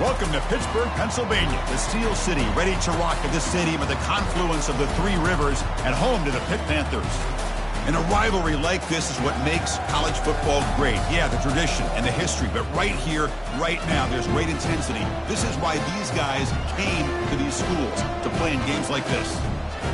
Welcome to Pittsburgh, Pennsylvania, the Steel City, ready to rock at this stadium at the confluence of the three rivers and home to the Pitt Panthers. And a rivalry like this is what makes college football great. Yeah, the tradition and the history, but right here, right now, there's great intensity. This is why these guys came to these schools to play in games like this.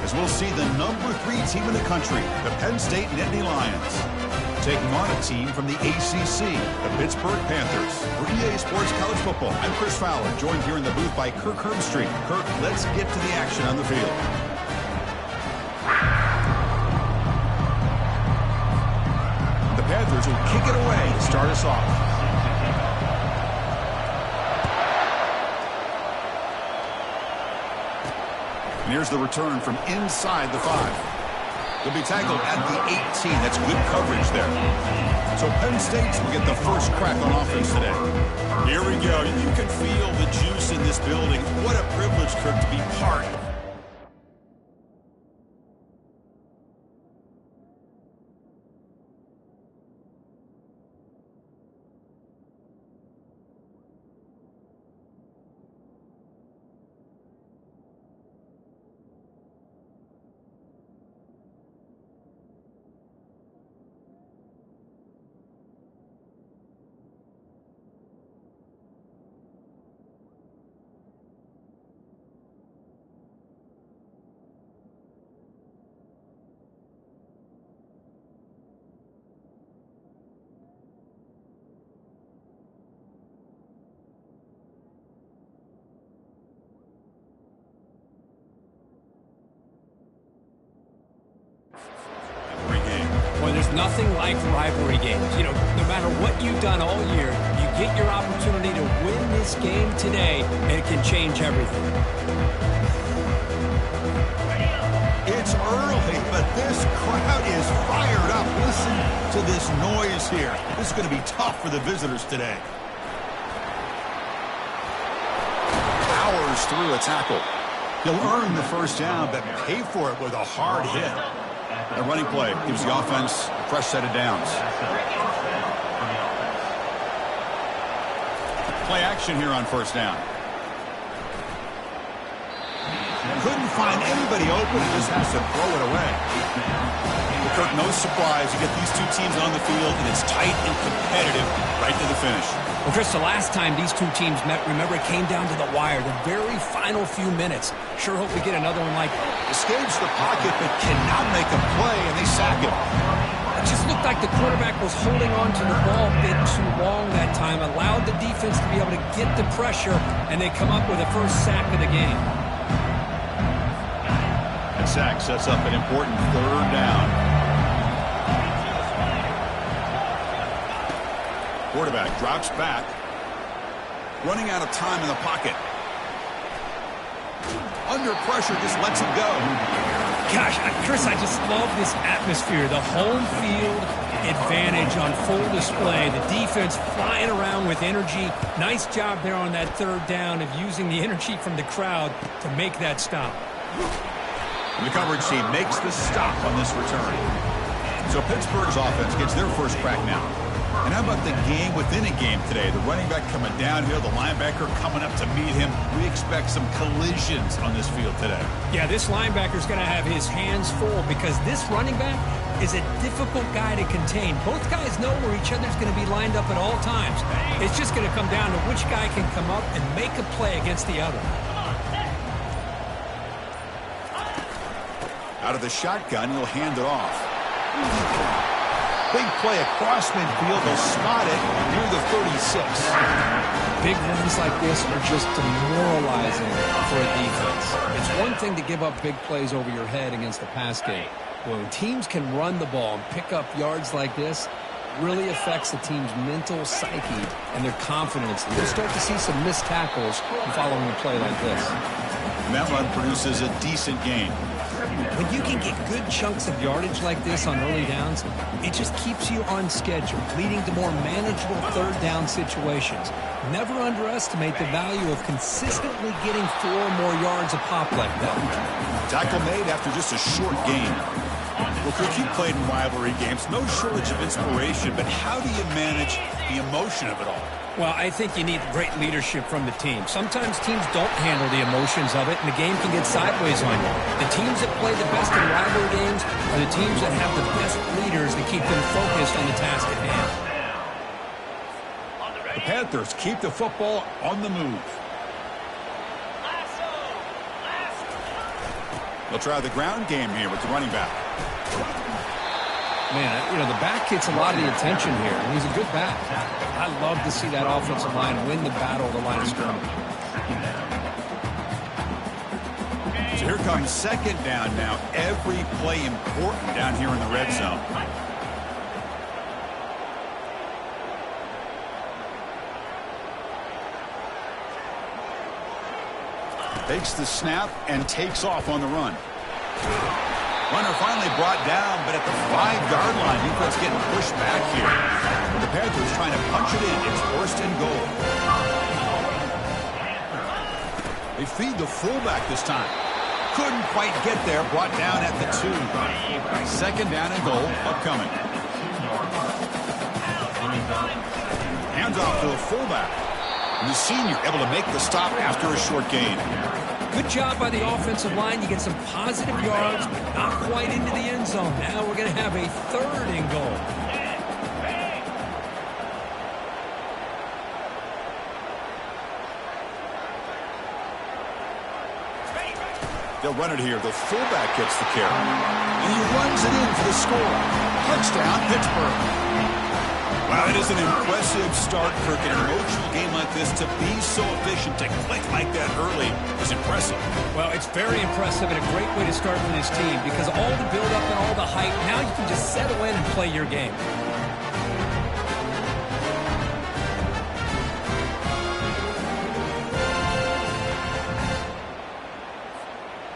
As we'll see the number 3 team in the country, the Penn State Nittany Lions, taking on a team from the ACC, the Pittsburgh Panthers. For EA Sports College Football, I'm Chris Fowler, joined here in the booth by Kirk Herbstreit. Kirk, let's get to the action on the field. The Panthers will kick it away to start us off. And here's the return from inside the 5. He'll be tackled at the 18. That's good coverage there. So Penn State will get the first crack on offense today. Here we go. You can feel the juice in this building. What a privilege, Kirk, to be part of. Well, there's nothing like rivalry games. You know, no matter what you've done all year, you get your opportunity to win this game today, and it can change everything. It's early, but this crowd is fired up. Listen to this noise here. This is going to be tough for the visitors today. Powers through a tackle. He'll earn the first down, but pay for it with a hard hit. The running play gives the offense a fresh set of downs. Play action here on first down. Couldn't find anybody open, and just has to throw it away. Well, Kirk, no surprise. You get these two teams on the field, and it's tight and competitive right to the finish. Well, Chris, the last time these two teams met, remember, it came down to the wire, the very final few minutes. Sure hope we get another one like that. Escapes the pocket, but cannot make a play, and they sack him. It just looked like the quarterback was holding on to the ball a bit too long that time, allowed the defense to be able to get the pressure, and they come up with a first sack of the game. That sack sets up an important third down. Quarterback drops back. Running out of time in the pocket. Under pressure, just lets it go. Gosh, Chris, I just love this atmosphere. The home field advantage on full display. The defense flying around with energy. Nice job there on that third down of using the energy from the crowd to make that stop. And the coverage team makes the stop on this return. So Pittsburgh's offense gets their first crack now. And how about the game within a game today? The running back coming down here, the linebacker coming up to meet him. We expect some collisions on this field today. Yeah, this linebacker's going to have his hands full because this running back is a difficult guy to contain. Both guys know where each other's going to be lined up at all times. It's just going to come down to which guy can come up and make a play against the other. Out of the shotgun, he'll hand it off. Big play across midfield. They'll spot it near the 36. Big runs like this are just demoralizing for a defense. It's one thing to give up big plays over your head against the pass game. When teams can run the ball and pick up yards like this, it really affects the team's mental psyche and their confidence. You'll start to see some missed tackles following a play like this. And that run produces a decent gain. When you can get good chunks of yardage like this on early downs, it just keeps you on schedule, leading to more manageable third down situations. Never underestimate the value of consistently getting 4 more yards a pop like that. Tackle made after just a short gain. Well, Coach, you played in rivalry games. No shortage of inspiration, but how do you manage the emotion of it all? Well, I think you need great leadership from the team. Sometimes teams don't handle the emotions of it, and the game can get sideways on you. The teams that play the best in rivalry games are the teams that have the best leaders that keep them focused on the task at hand. The Panthers keep the football on the move. They'll try the ground game here with the running back. Man, you know, the back gets a lot of the attention here, and he's a good back. I love to see that offensive line win the battle of the line of scrimmage. So here comes second down now. Every play important down here in the red zone. Takes the snap and takes off on the run. Runner finally brought down, but at the 5-yard line, defense getting pushed back here. The Panthers trying to punch it in. It's first and goal. They feed the fullback this time. Couldn't quite get there. Brought down at the 2. Second down and goal upcoming. Hands off to the fullback. And the senior able to make the stop after a short gain. Good job by the offensive line. You get some positive yards, but not quite into the end zone. Now we're going to have a third and goal. They'll run it here. The fullback gets the carry. And he runs it in for the score. Touchdown, Pittsburgh. Wow, it is an impressive start, Kirk. In an emotional game like this, to be so efficient, to click like that early is impressive. Well, it's very impressive and a great way to start for this team because all the build-up and all the hype, now you can just settle in and play your game.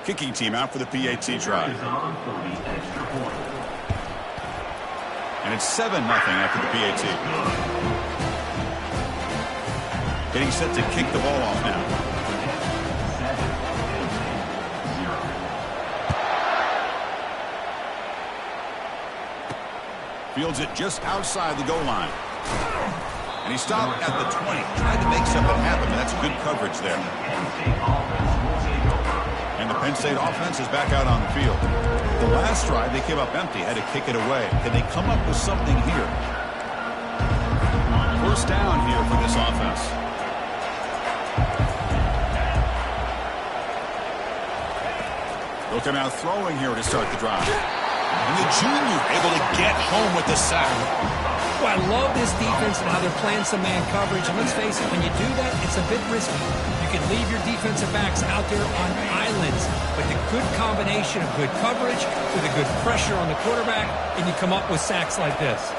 Kicking team out for the PAT try. And it's 7-0 after the PAT. Getting set to kick the ball off now. Fields it just outside the goal line. And he stopped at the 20. Tried to make something happen, but that's good coverage there. And the Penn State offense is back out on the field. The last drive, they came up empty, had to kick it away. Can they come up with something here? First down here for this offense. They'll come out throwing here to start the drive. And the junior able to get home with the sack. Well, I love this defense and how they're playing some man coverage. And let's face it, when you do that, it's a bit risky. You can leave your defensive backs out there on islands, but the good combination of good coverage with a good pressure on the quarterback, and you come up with sacks like this.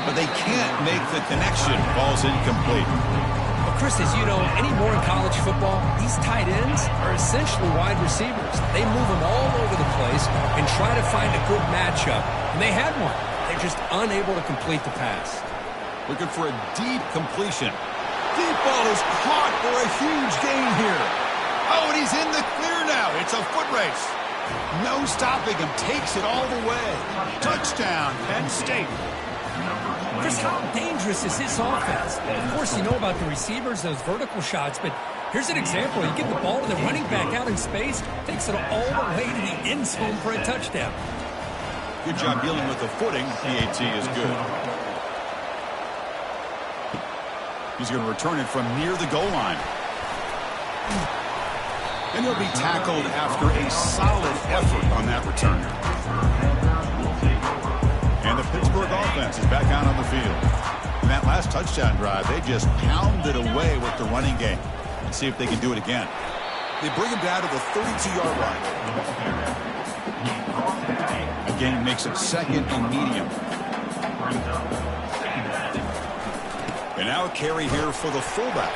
But they can't make the connection. Ball's incomplete. Well, Chris, as you know, anymore in college football, these tight ends are essentially wide receivers. They move them all over the place and try to find a good matchup. And they had one. They're just unable to complete the pass. Looking for a deep completion. Deep ball is caught for a huge gain here. Oh, and he's in the clear now. It's a foot race. No stopping him. Takes it all the way. Touchdown, Penn State. Chris, how dangerous is this offense? Of course, you know about the receivers, those vertical shots, but here's an example. You get the ball to the running back out in space, takes it all the way to the end zone for a touchdown. Good job dealing with the footing. PAT is good. He's going to return it from near the goal line. And he'll be tackled after a solid effort on that return. And the Pittsburgh offense is back out on the field. In that last touchdown drive, they just pounded away with the running game. Let's see if they can do it again. They bring him down to the 32-yard line. Again, makes it second and medium. And now a carry here for the fullback.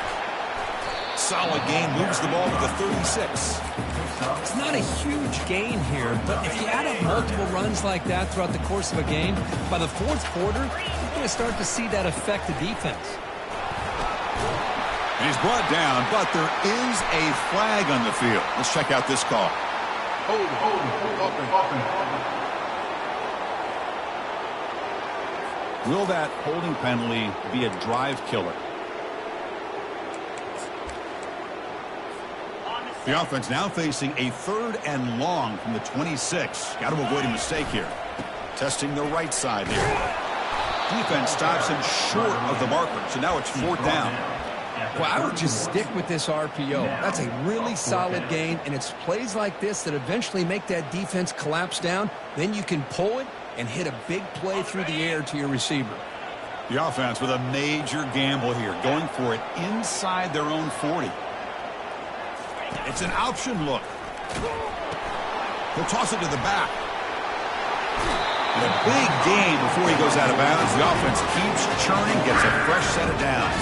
Solid gain, moves the ball to the 36. It's not a huge gain here, but if you add up multiple runs like that throughout the course of a game, by the fourth quarter, you're going to start to see that affect the defense. And he's brought down, but there is a flag on the field. Let's check out this call. Will that holding penalty be a drive killer? The offense now facing a 3rd and long from the 26. Got to avoid a mistake here. Testing the right side here. Defense stops him short of the marker, so now it's 4th down. Well, I would just stick with this RPO. That's a really solid gain, and it's plays like this that eventually make that defense collapse down. Then you can pull it and hit a big play through the air to your receiver. The offense with a major gamble here, going for it inside their own 40. It's an option look. He'll toss it to the back. And a big gain before he goes out of bounds. The offense keeps churning, gets a fresh set of downs.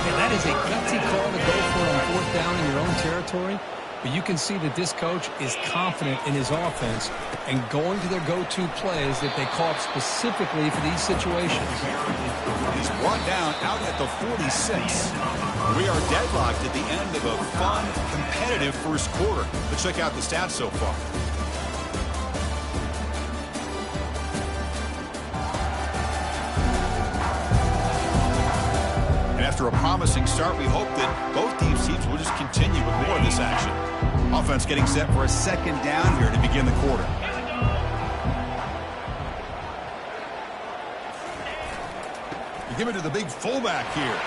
Yeah, that is a gutsy call to go for on 4th down in your own territory. But you can see that this coach is confident in his offense and going to their go-to plays that they call up specifically for these situations. He's brought down out at the 46. We are deadlocked at the end of a fun, competitive first quarter. Let's check out the stats so far. And after a promising start, we hope that both teams will just continue with more of this action. Offense getting set for a 2nd down here to begin the quarter. You give it to the big fullback here.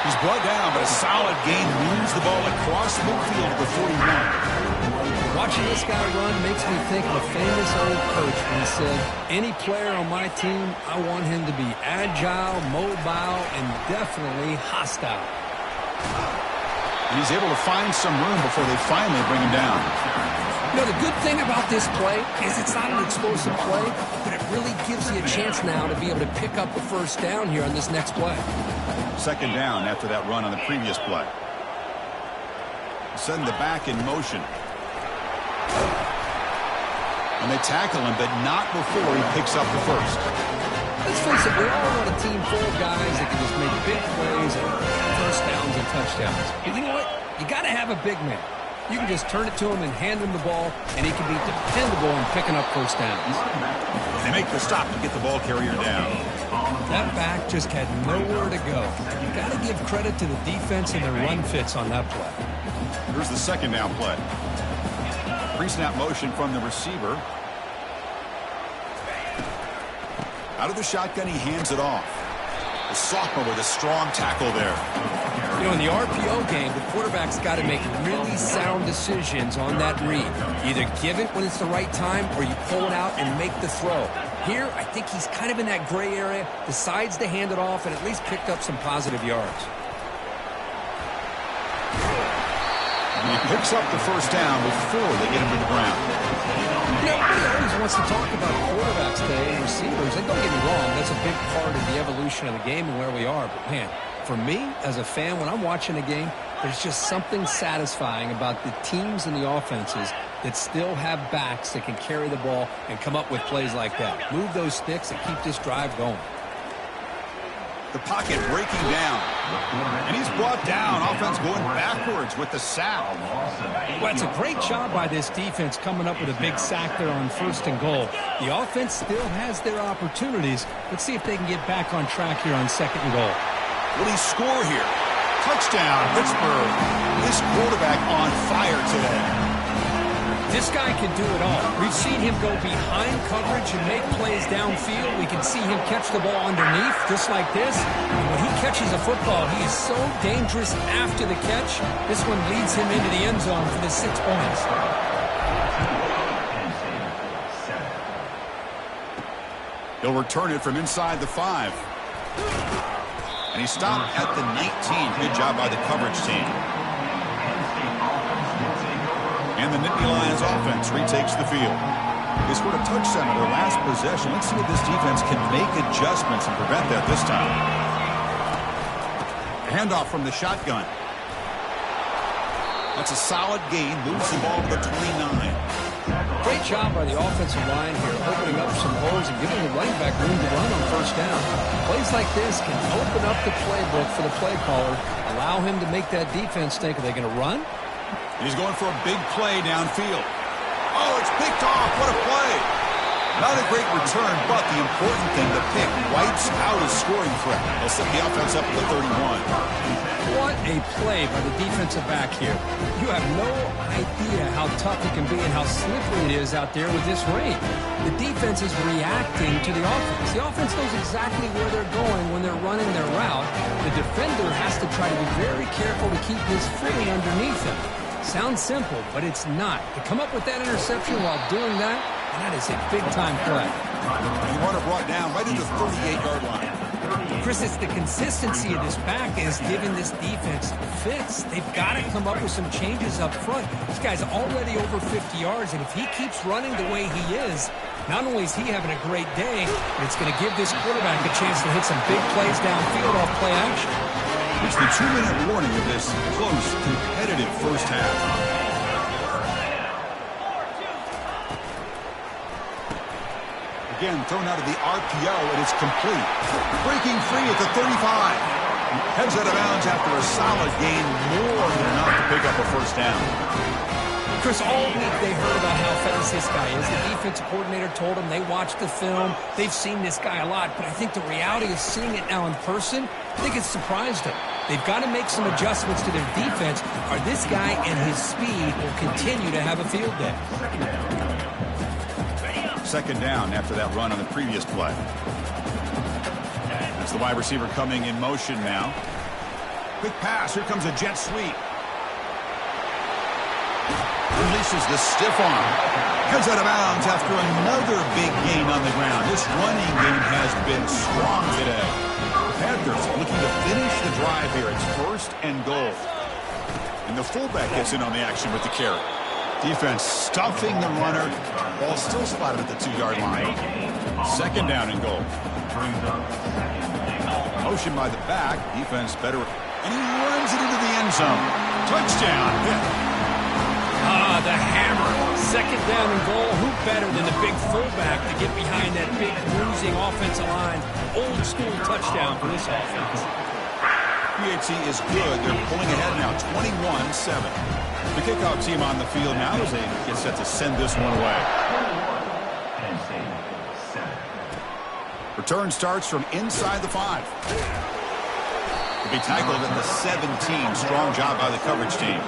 He's brought down, but a solid gain moves the ball across midfield to the 41. Watching this guy run makes me think of a famous old coach when he said, any player on my team, I want him to be agile, mobile, and definitely hostile. And he's able to find some room before they finally bring him down. You know, the good thing about this play is it's not an explosive play, but it really gives you a chance now to be able to pick up a 1st down here on this next play. 2nd down after that run on the previous play. Send the back in motion. And they tackle him, but not before he picks up the 1st. Let's face it, we all want a team full of guys that can just make big plays and 1st downs and touchdowns. But you know what? You got to have a big man. You can just turn it to him and hand him the ball, and he can be dependable in picking up 1st downs. They make the stop to get the ball carrier down. That back just had nowhere to go. You got to give credit to the defense and their run fits on that play. Here's the 2nd down play. Pre-snap motion from the receiver. Out of the shotgun, he hands it off. The sophomore with a strong tackle there. You know, in the RPO game, the quarterback's got to make really sound decisions on that read. Either give it when it's the right time or you pull it out and make the throw. Here, I think he's kind of in that gray area, decides to hand it off and at least picked up some positive yards. And he picks up the 1st down before they get him to the ground. You know, everybody always wants to talk about quarterbacks today and receivers. And don't get me wrong, that's a big part of the evolution of the game and where we are. But, man, for me, as a fan, when I'm watching a game, there's just something satisfying about the teams and the offenses that still have backs that can carry the ball and come up with plays like that. Move those sticks and keep this drive going. The pocket breaking down. And he's brought down. Offense going backwards with the sack. Well, it's a great job by this defense coming up with a big sack there on 1st and goal. The offense still has their opportunities. Let's see if they can get back on track here on 2nd and goal. Will he score here? Touchdown, Pittsburgh. This quarterback on fire today. This guy can do it all. We've seen him go behind coverage and make plays downfield. We can see him catch the ball underneath, just like this. And when he catches a football, he is so dangerous after the catch. This one leads him into the end zone for the 6 points. He'll return it from inside the 5. And he stopped at the 19. Good job by the coverage team. And the Nittany Lions offense retakes the field. They scored a touchdown on their last possession. Let's see if this defense can make adjustments and prevent that this time. A handoff from the shotgun. That's a solid gain. Moves the ball to the 29. Great job by the offensive line here, opening up some holes and giving the running back room to run on 1st down. Plays like this can open up the playbook for the play caller, allow him to make that defense think, are they going to run He's going for a big play downfield. Oh, it's picked off. What a play. Not a great return, but the important thing, the pick wipes out his scoring threat. They'll set the offense up at the 31. What a play by the defensive back here. You have no idea how tough it can be and how slippery it is out there with this rain. The defense is reacting to the offense. The offense knows exactly where they're going when they're running their route. The defender has to try to be very careful to keep his footing underneath him. Sounds simple, but it's not. To come up with that interception while doing that, that is a big-time play. You want it brought down right at the 38-yard line. Chris, it's the consistency of this back is giving this defense fits. They've got to come up with some changes up front. This guy's already over 50 yards, and if he keeps running the way he is, not only is he having a great day, but it's going to give this quarterback a chance to hit some big plays downfield off play action. It's the 2-minute warning of this close, competitive first half. Again, thrown out of the RPO, and it's complete. Breaking free at the 35. Heads out of bounds after a solid gain, more than enough to pick up a first down. Chris, all week they heard about how fast this guy is. The defensive coordinator told them they watched the film. They've seen this guy a lot, but I think the reality of seeing it now in person, I think it's surprised them. They've got to make some adjustments to their defense, or this guy and his speed will continue to have a field day. Second down after that run on the previous play. That's the wide receiver coming in motion now. Quick pass. Here comes a jet sweep. Releases the stiff arm. Heads out of bounds after another big gain on the ground. This running game has been strong today. The Panthers looking to finish the drive here. It's first and goal. And the fullback gets in on the action with the carry. Defense stuffing the runner. Ball still spotted at the 2-yard line. Second down and goal. Motion by the back. Defense better. And he runs it into the end zone. Touchdown. Ah, the hammer. Second down and goal. Who better than the big fullback to get behind that big bruising offensive line? Old school touchdown for this offense. PAT is good. They're pulling ahead now, 21-7. The kickoff team on the field now as they get set to send this one away. Return starts from inside the 5. To be tackled at the 17. Strong job by the coverage team.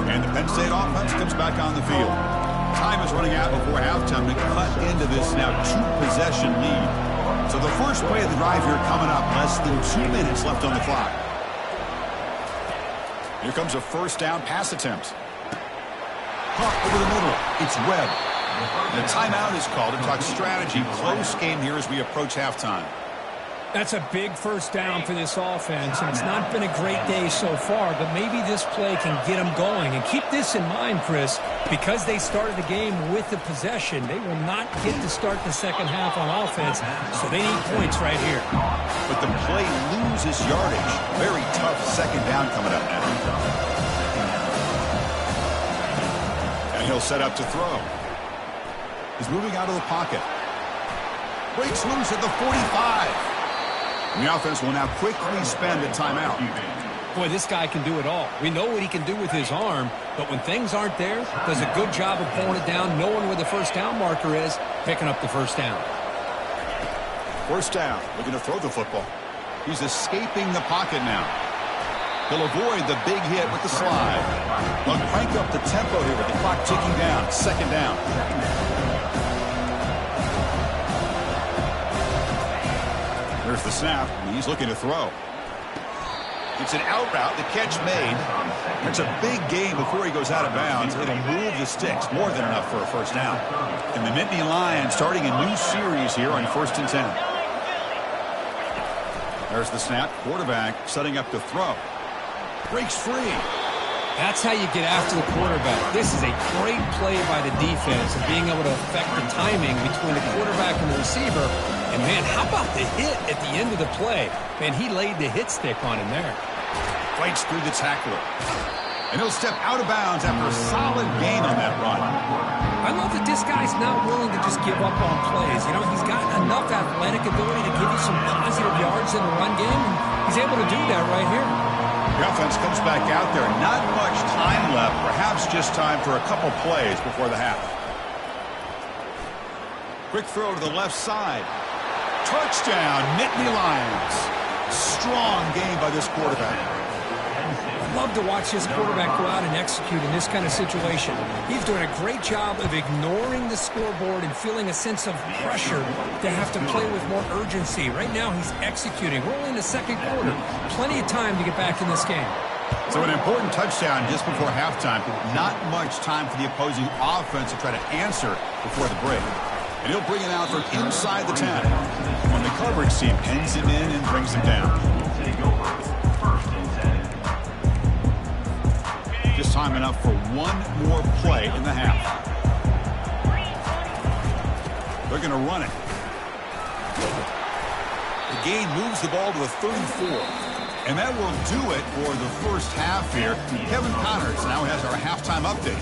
And the Penn State offense comes back on the field. Time is running out before halftime to cut into this now 2-possession lead. So the first play of the drive here coming up. Less than 2 minutes left on the clock. Here comes a first down pass attempt. Caught over the middle. It's Webb. The timeout is called to talk strategy. Close game here as we approach halftime. That's a big first down for this offense, and it's not been a great day so far, but maybe this play can get them going. And keep this in mind, Chris, because they started the game with the possession, they will not get to start the second half on offense, so they need points right here. But the play loses yardage. Very tough second down coming up now. And he'll set up to throw. He's moving out of the pocket. Breaks loose at the 45. And the offense will now quickly spend a timeout. Boy, this guy can do it all. We know what he can do with his arm, but when things aren't there, does a good job of pulling it down, knowing where the first down marker is, picking up the first down. First down, looking to throw the football. He's escaping the pocket now. He'll avoid the big hit with the slide. They'll crank up the tempo here with the clock ticking down. Second down. There's the snap. He's looking to throw. It's an out route. The catch made. It's a big gain before he goes out of bounds. It'll move the sticks. More than enough for a first down. And the Nittany Lions starting a new series here on 1st and 10. There's the snap. Quarterback setting up to throw. Breaks free. That's how you get after the quarterback. This is a great play by the defense and being able to affect the timing between the quarterback and the receiver. And, man, how about the hit at the end of the play? Man, he laid the hit stick on him there. Fights through the tackler. And he'll step out of bounds after a solid gain on that run. I love that this guy's not willing to just give up on plays. You know, he's got enough athletic ability to give you some positive yards in the run game, and he's able to do that right here. The offense comes back out there. Not much time left. Perhaps just time for a couple plays before the half. Quick throw to the left side. Touchdown, Nittany Lions. Strong game by this quarterback. Love to watch his quarterback go out and execute in this kind of situation. He's doing a great job of ignoring the scoreboard and feeling a sense of pressure to have to play with more urgency. Right now, he's executing. We're only in the second quarter. Plenty of time to get back in this game. So an important touchdown just before halftime. Not much time for the opposing offense to try to answer before the break. And he'll bring it out from inside the 10. When the coverage team pins him in and brings him down. Just time enough for one more play in the half. They're going to run it. The gain moves the ball to the 34. And that will do it for the first half here. Kevin Connors now has our halftime update.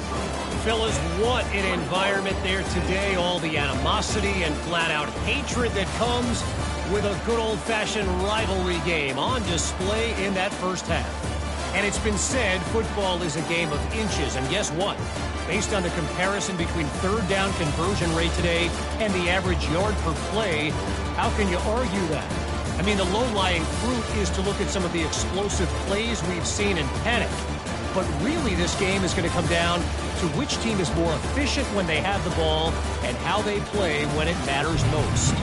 Fellas, what an environment there today. All the animosity and flat-out hatred that comes with a good old-fashioned rivalry game on display in that first half. And it's been said football is a game of inches. And guess what? Based on the comparison between third down conversion rate today and the average yard per play, how can you argue that? I mean, the low-lying fruit is to look at some of the explosive plays we've seen in panic. But really, this game is going to come down to which team is more efficient when they have the ball and how they play when it matters most.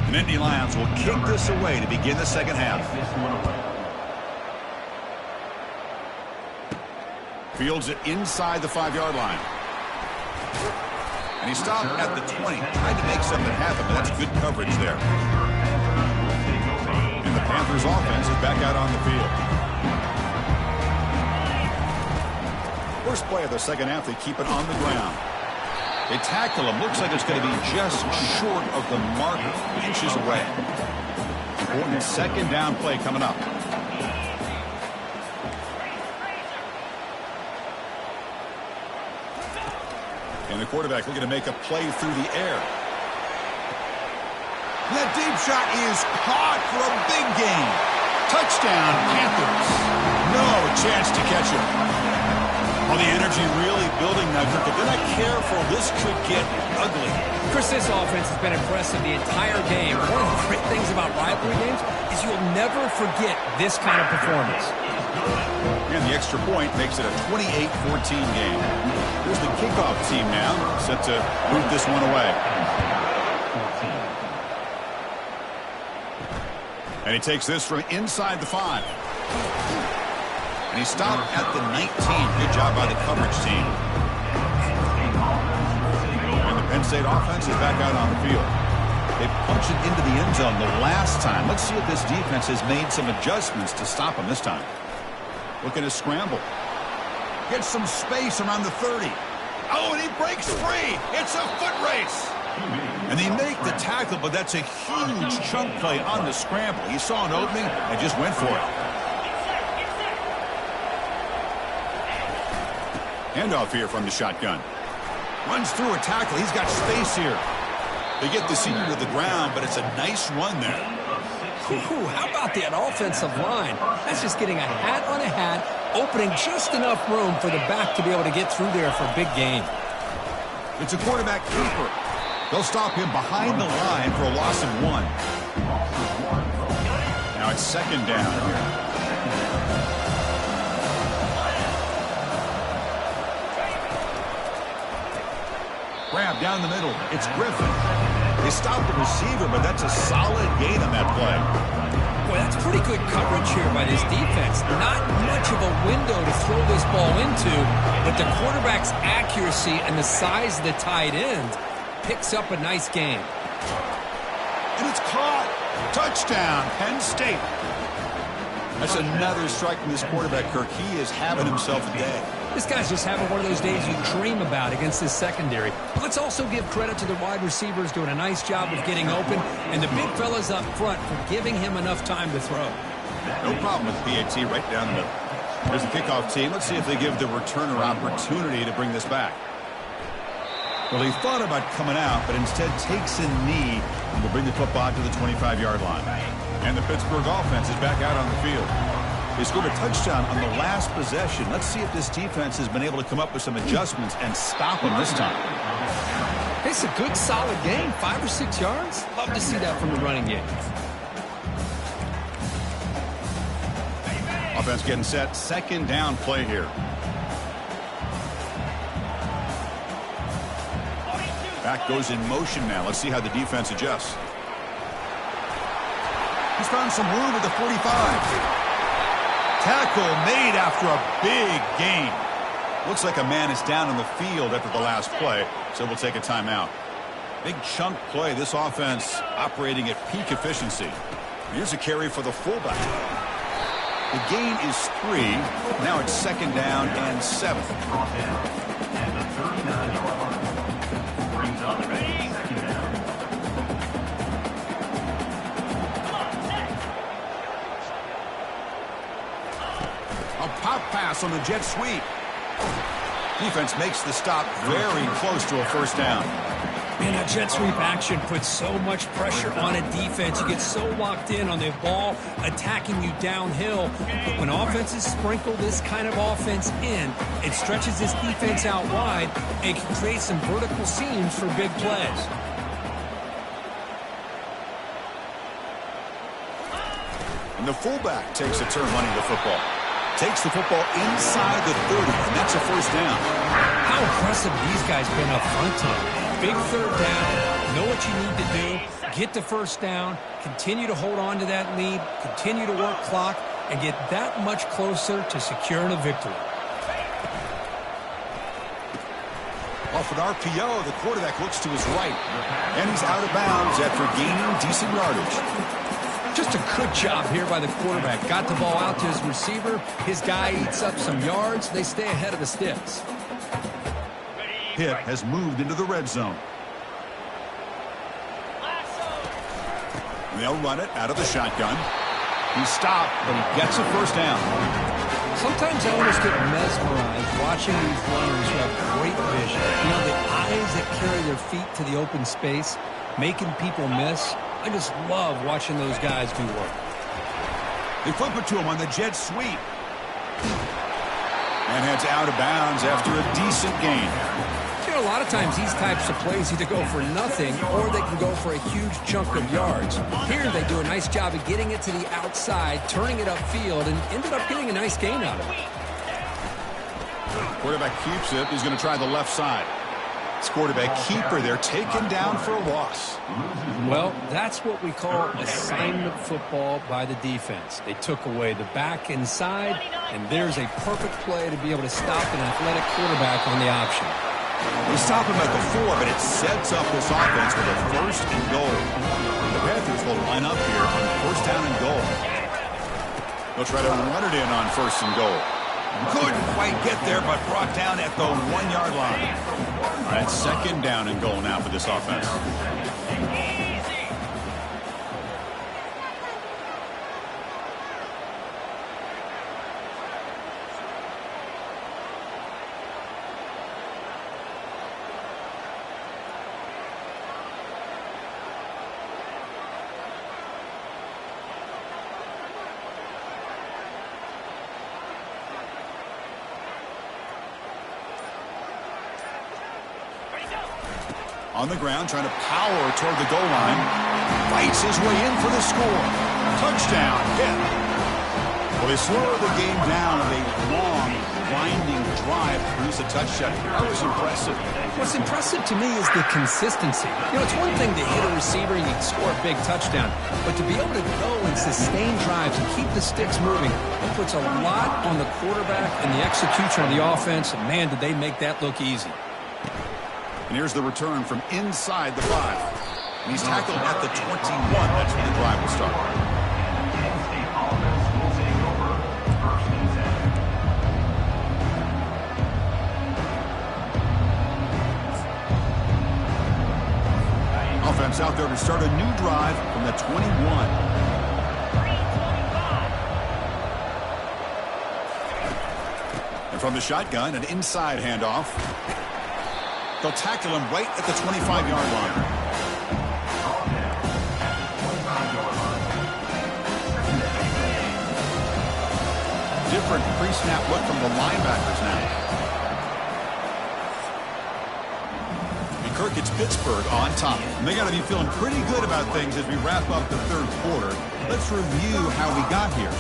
The Nittany Lions will kick this away to begin the second half. Fields it inside the 5-yard line. And he stopped at the 20. Tried to make something happen, but that's good coverage there. And the Panthers offense is back out on the field. First play of the second half, they keep it on the ground. They tackle him. Looks like it's going to be just short of the marker, inches away. Important second down play coming up. And the quarterback looking to make a play through the air. That deep shot is caught for a big gain. Touchdown, Panthers. No chance to catch him. Well, the energy really building now, but if they're not careful, this could get ugly. Chris, this offense has been impressive the entire game. One of the great things about rivalry games is you'll never forget this kind of performance. And the extra point makes it a 28-14 game. Here's the kickoff team now, set to move this one away. And he takes this from inside the 5. And he stopped at the 19. Good job by the coverage team. And the Penn State offense is back out on the field. They punched it into the end zone the last time. Let's see if this defense has made some adjustments to stop him this time. Looking to scramble. Gets some space around the 30. Oh, and he breaks free. It's a foot race. And they make the tackle, but that's a huge chunk play on the scramble. He saw an opening and just went for it. Handoff here from the shotgun. Runs through a tackle. He's got space here. They get the senior to the ground, but it's a nice run there. Ooh, how about that offensive line? That's just getting a hat on a hat, opening just enough room for the back to be able to get through there for a big gain. It's a quarterback keeper. They'll stop him behind the line for a loss of 1. Now it's second down. Grab down the middle. It's Griffin. They stopped the receiver, but that's a solid gain on that play. Boy, that's pretty good coverage here by this defense. Not much of a window to throw this ball into, but the quarterback's accuracy and the size of the tight end picks up a nice gain. And it's caught. Touchdown, Penn State. That's another strike from this quarterback, Kirk. He is having himself a day. This guy's just having one of those days you dream about against this secondary. But let's also give credit to the wide receivers doing a nice job of getting open, and the big fellas up front for giving him enough time to throw. No problem with PAT right down the middle. Here's the kickoff team. Let's see if they give the returner opportunity to bring this back. Well, he thought about coming out, but instead takes a knee and will bring the football to the 25-yard line. And the Pittsburgh offense is back out on the field. They scored a touchdown on the last possession. Let's see if this defense has been able to come up with some adjustments and stop them this time. It's a good, solid game. 5 or 6 yards. Love to see that from the running game. Offense getting set. Second down play here. Back goes in motion now. Let's see how the defense adjusts. He's found some room at the 45. Tackle made after a big gain. Looks like a man is down on the field after the last play, so we'll take a timeout. Big chunk play. This offense operating at peak efficiency. Here's a carry for the fullback. The gain is 3. Now it's second down and 7. A pop pass on the jet sweep. Defense makes the stop very close to a first down. Man, that jet sweep action puts so much pressure on a defense. You get so locked in on the ball attacking you downhill. But when offenses sprinkle this kind of offense in, it stretches this defense out wide and can create some vertical seams for big plays. And the fullback takes a turn running the football. Takes the football inside the 30, and that's a first down. How impressive these guys been up front tonight. Big third down, Know what you need to do, get the first down, continue to hold on to that lead, continue to work clock, and get that much closer to securing a victory. Off an RPO, the quarterback looks to his right, and he's out of bounds after gaining decent yardage. Just a good job here by the quarterback. Got the ball out to his receiver. His guy eats up some yards. They stay ahead of the sticks. Pitt has moved into the red zone. They'll run it out of the shotgun. He's stopped, but he gets a first down. Sometimes I almost get mesmerized watching these runners who have great vision. You know, the eyes that carry their feet to the open space, making people miss. I just love watching those guys do work. They flip it to him on the jet sweep. And heads out of bounds after a decent gain. You know, a lot of times these types of plays either go for nothing or they can go for a huge chunk of yards. Here they do a nice job of getting it to the outside, turning it upfield, and ended up getting a nice gain out of it. Quarterback keeps it. He's going to try the left side. It's quarterback keeper there, taken down for a loss. Well, that's what we call assignment football by the defense. They took away the back inside, and there's a perfect play to be able to stop an athletic quarterback on the option. They stop him at the 4, but it sets up this offense with a first and goal. The Panthers will line up here on first down and goal. They'll try to run it in on first and goal. Couldn't quite get there, but brought down at the 1-yard line. All right, second down and goal now for this offense. On the ground, trying to power toward the goal line. Fights his way in for the score. Touchdown, Pitt. Well, they slowed the game down with a long, winding drive to produce a touchdown. That was impressive. What's impressive to me is the consistency. You know, it's one thing to hit a receiver and you can score a big touchdown, but to be able to go and sustain drives and keep the sticks moving, it puts a lot on the quarterback and the execution of the offense, and man, did they make that look easy. And here's the return from inside the 5. And he's tackled at the 21. That's when the drive will start. Offense out there to start a new drive from the 21. And from the shotgun, an inside handoff. They'll tackle him right at the 25-yard line. Different pre-snap look from the linebackers now. Kirk, it's Pittsburgh on top. And they got to be feeling pretty good about things as we wrap up the third quarter. Let's review how we got here.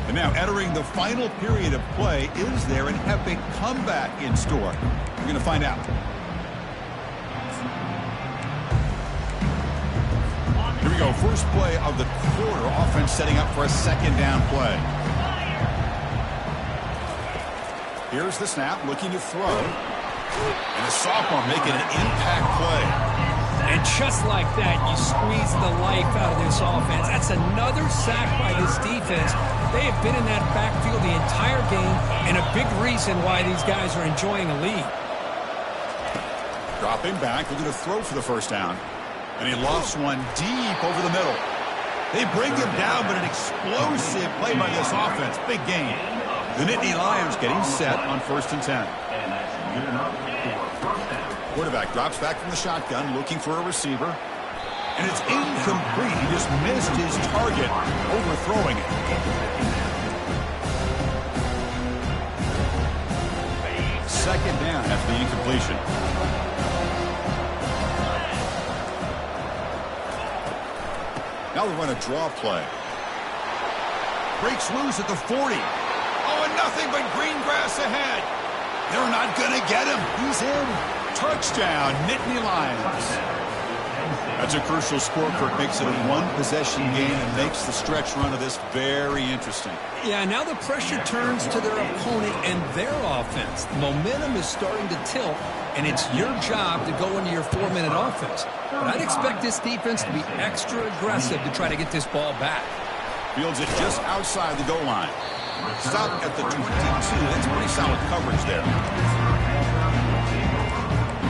And now entering the final period of play, is there an epic comeback in store? We're going to find out. Here we go. First play of the quarter. Offense setting up for a second down play. Here's the snap, looking to throw. And a sophomore making an impact play. And just like that, you squeeze the life out of this offense. That's another sack by this defense. They have been in that backfield the entire game, and a big reason why these guys are enjoying a lead. Dropping back, looking to throw for the first down. And he lofts one deep over the middle. They bring him down, but an explosive play by this offense. Big gain. The Nittany Lions getting set on 1st and 10. Quarterback drops back from the shotgun, looking for a receiver. And it's incomplete. He just missed his target, overthrowing it. Second down after the incompletion. Now they run a draw play. Breaks loose at the 40. Oh, Nothing but green grass ahead. They're not going to get him. He's in. Touchdown, Nittany Lions. That's a crucial score, Kirk. Makes it a one-possession game and makes the stretch run of this very interesting. Yeah, now the pressure turns to their opponent and their offense. The momentum is starting to tilt, and it's your job to go into your 4-minute offense. But I'd expect this defense to be extra aggressive to try to get this ball back. Fields it just outside the goal line. Stop at the 22. That's pretty solid coverage there.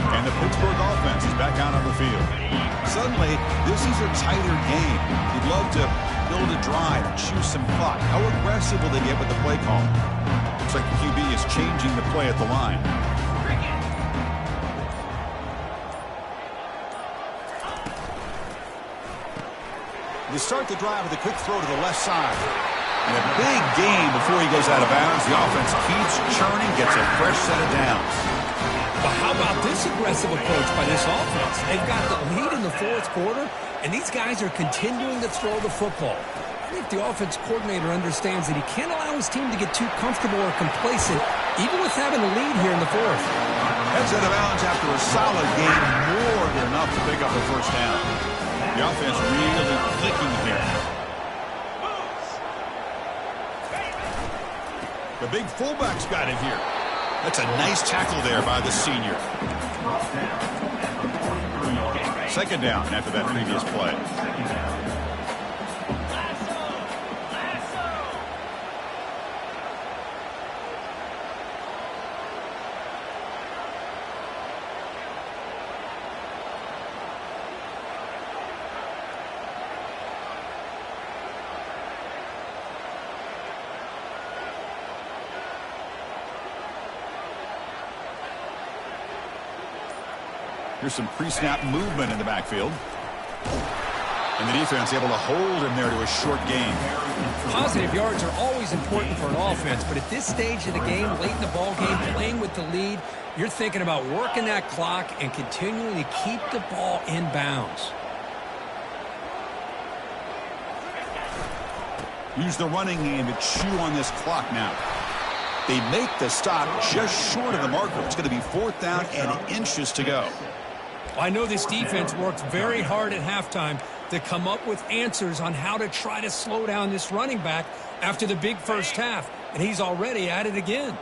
And the Pittsburgh offense is back out on the field. Suddenly, this is a tighter game. You'd love to build a drive and choose some clock. How aggressive will they get with the play call? Looks like the QB is changing the play at the line. They start the drive with a quick throw to the left side. And a big gain before he goes out of bounds. The offense keeps churning, gets a fresh set of downs. But how about this aggressive approach by this offense? They've got the lead in the fourth quarter, and these guys are continuing to throw the football. I think the offense coordinator understands that he can't allow his team to get too comfortable or complacent, even with having a lead here in the fourth. Heads out of bounds after a solid game, more than enough to pick up a first down. The offense really clicking here. The big fullback's got it here. That's a nice tackle there by the senior. Second down after that previous play. Here's some pre-snap movement in the backfield. And the defense able to hold him there to a short gain. Positive yards are always important for an offense, but at this stage of the game, late in the ball game, playing with the lead, you're thinking about working that clock and continuing to keep the ball in bounds. Use the running game to chew on this clock now. They make the stop just short of the marker. It's going to be 4th down and inches to go. I know this defense worked very hard at halftime to come up with answers on how to try to slow down this running back after the big first half, and he's already at it again.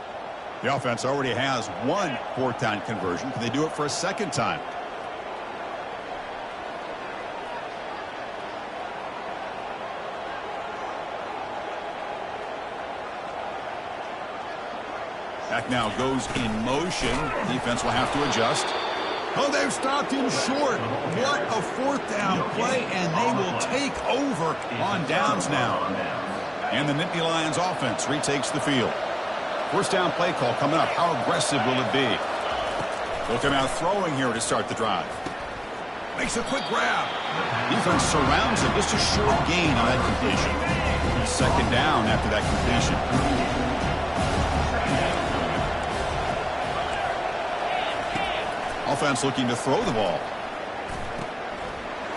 The offense already has one 4th down conversion. Can they do it for a second time? Back now goes in motion. Defense will have to adjust. Oh, they've stopped him short. What a 4th down play, and they will take over on downs now. And the Nittany Lions offense retakes the field. First down play call coming up. How aggressive will it be? They'll come out throwing here to start the drive. Makes a quick grab. Defense surrounds him. Just a short gain on that completion. Second down after that completion. Offense looking to throw the ball.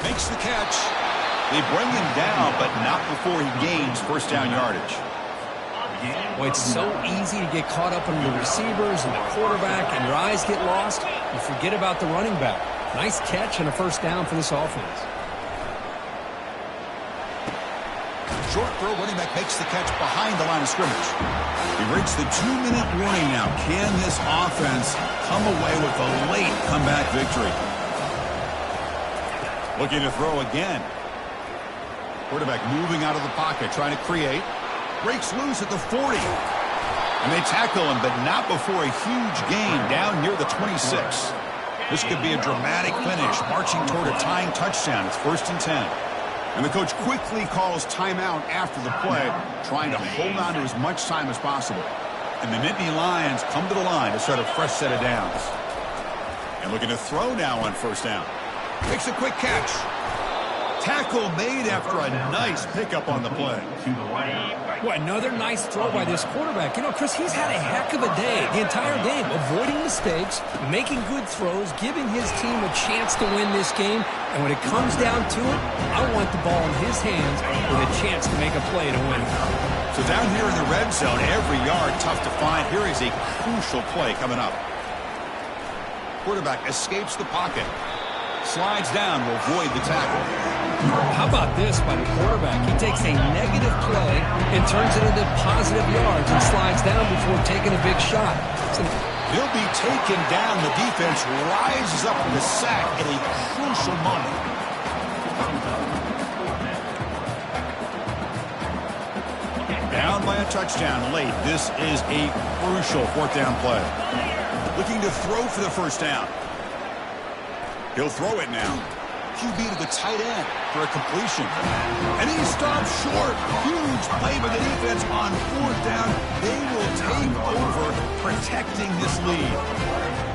Makes the catch. They bring him down, but not before he gains first down yardage. Boy, it's so easy to get caught up in the receivers and the quarterback, and your eyes get lost. You forget about the running back. Nice catch and a first down for this offense. Short throw, running back makes the catch behind the line of scrimmage. We reach the 2-minute warning now. Can this offense come away with a late comeback victory? Looking to throw again. Quarterback moving out of the pocket, trying to create. Breaks loose at the 40. And they tackle him, but not before a huge gain down near the 26. This could be a dramatic finish, marching toward a tying touchdown. It's 1st and 10. And the coach quickly calls timeout after the play, trying to hold on to as much time as possible. And the Nittany Lions come to the line to start a fresh set of downs. And looking to throw now on first down. Makes a quick catch. Tackle made after a nice pickup on the play. Well, another nice throw by this quarterback. You know, Chris, he's had a heck of a day the entire game, avoiding mistakes, making good throws, giving his team a chance to win this game. And when it comes down to it, I want the ball in his hands with a chance to make a play to win. So down here in the red zone, every yard tough to find. Here is a crucial play coming up. Quarterback escapes the pocket. Slides down to avoid the tackle. How about this by the quarterback? He takes a negative play and turns it into positive yards and slides down before taking a big shot. He'll be taken down. The defense rises up in the sack at a crucial moment. Down by a touchdown late. This is a crucial fourth down play. Looking to throw for the first down. He'll throw it now. QB to the tight end for a completion. And he stops short. Huge play by the defense on fourth down. They will take over protecting this lead.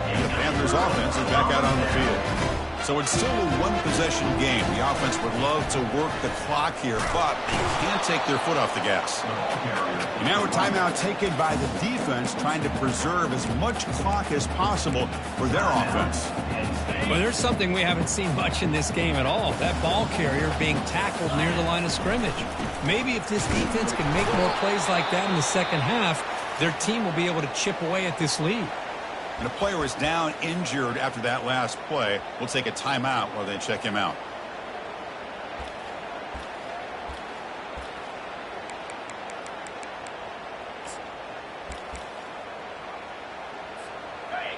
And the Panthers offense is back out on the field. So it's still a one-possession game. The offense would love to work the clock here, but they can't take their foot off the gas. And now a timeout taken by the defense, trying to preserve as much clock as possible for their offense. Well, there's something we haven't seen much in this game at all. That ball carrier being tackled near the line of scrimmage. Maybe if this defense can make more plays like that in the second half, their team will be able to chip away at this lead. And a player is down injured after that last play. We'll take a timeout while they check him out.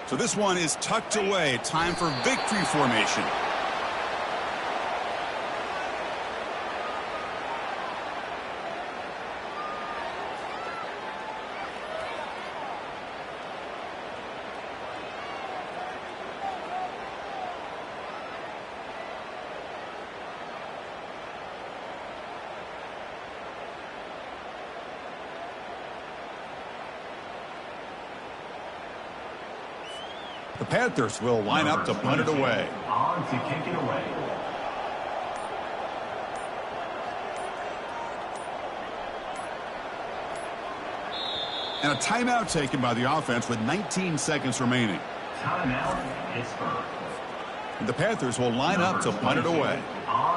So this one is tucked away. Time for victory formation. The Panthers will line up to punt it away. On to kick it away. And a timeout taken by the offense with 19 seconds remaining. Timeout, Pittsburgh. And the Panthers will line up to punt it away.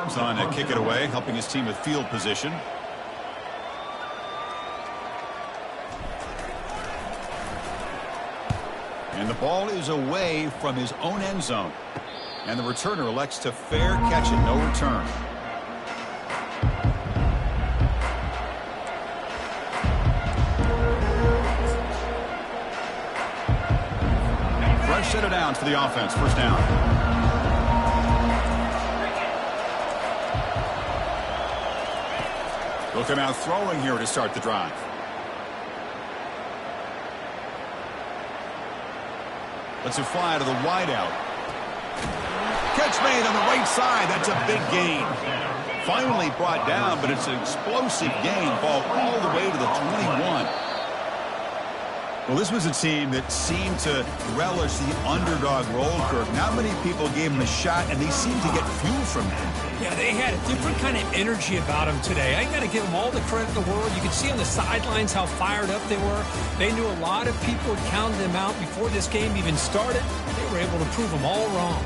He's on to kick it away, helping his team with field position. And the ball is away from his own end zone. And the returner elects to fair catch it, no return. Fresh set of downs for the offense. First down. They'll come out throwing here to start the drive. Let's it fly to the wideout. Catch made on the right side. That's a big gain. Finally brought down, but it's an explosive gain. Ball all the way to the 21. Well, this was a team that seemed to relish the underdog role curve. Not many people gave them a shot, and they seemed to get fuel from that. Yeah, they had a different kind of energy about them today. I got to give them all the credit in the world. You could see on the sidelines how fired up they were. They knew a lot of people had counted them out before this game even started. They were able to prove them all wrong.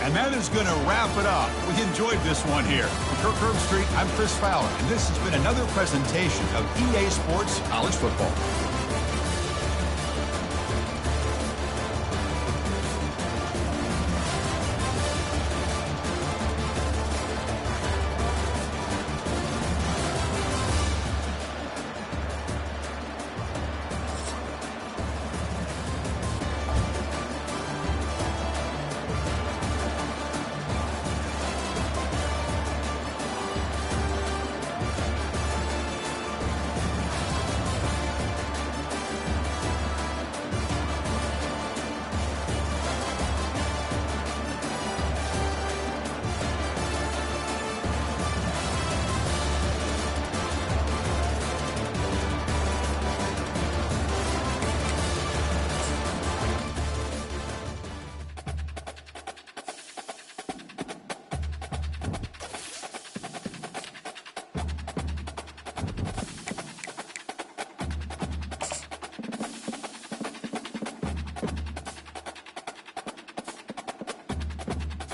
And that is going to wrap it up. We enjoyed this one here. From Kirk Herbstreit, I'm Chris Fowler, and this has been another presentation of EA Sports College Football.